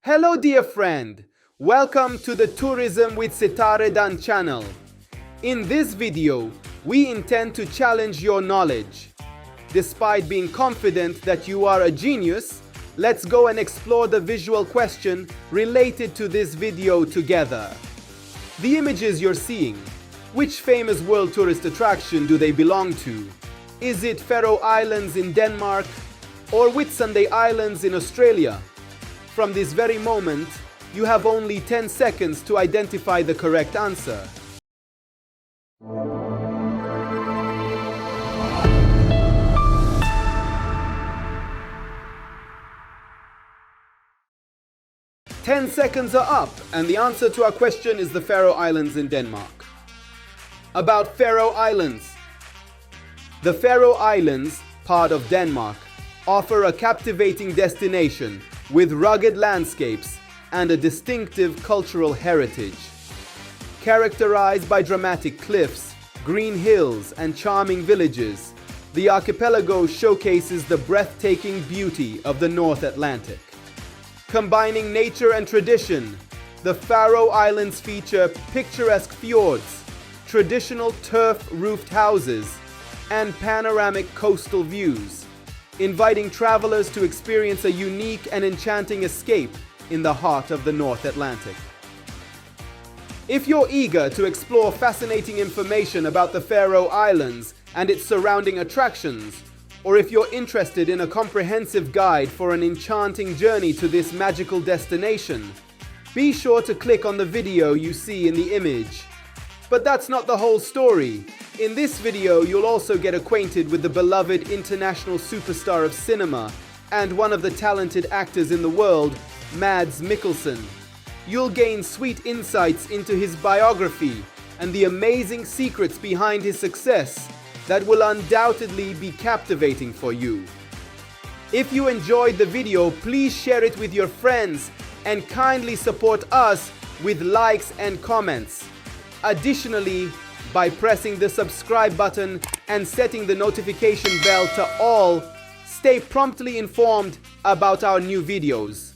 Hello dear friend, welcome to the Tourism with Sitaredan channel. In this video, we intend to challenge your knowledge. Despite being confident that you are a genius, let's go and explore the visual question related to this video together. The images you're seeing, which famous world tourist attraction do they belong to? Is it Faroe Islands in Denmark or Whitsunday Islands in Australia? From this very moment, you have only 10 seconds to identify the correct answer. Ten seconds are up, and the answer to our question is the Faroe Islands in Denmark. About Faroe Islands. The Faroe Islands, part of Denmark, offer a captivating destination with rugged landscapes and a distinctive cultural heritage. Characterized by dramatic cliffs, green hills, and charming villages, the archipelago showcases the breathtaking beauty of the North Atlantic. Combining nature and tradition, the Faroe Islands feature picturesque fjords, traditional turf-roofed houses, and panoramic coastal views, inviting travelers to experience a unique and enchanting escape in the heart of the North Atlantic. If you're eager to explore fascinating information about the Faroe Islands and its surrounding attractions, or if you're interested in a comprehensive guide for an enchanting journey to this magical destination, be sure to click on the video you see in the image. But that's not the whole story. In this video, you'll also get acquainted with the beloved international superstar of cinema and one of the talented actors in the world, Mads Mikkelsen. You'll gain sweet insights into his biography and the amazing secrets behind his success that will undoubtedly be captivating for you. If you enjoyed the video, please share it with your friends and kindly support us with likes and comments. Additionally, by pressing the subscribe button and setting the notification bell to all, stay promptly informed about our new videos.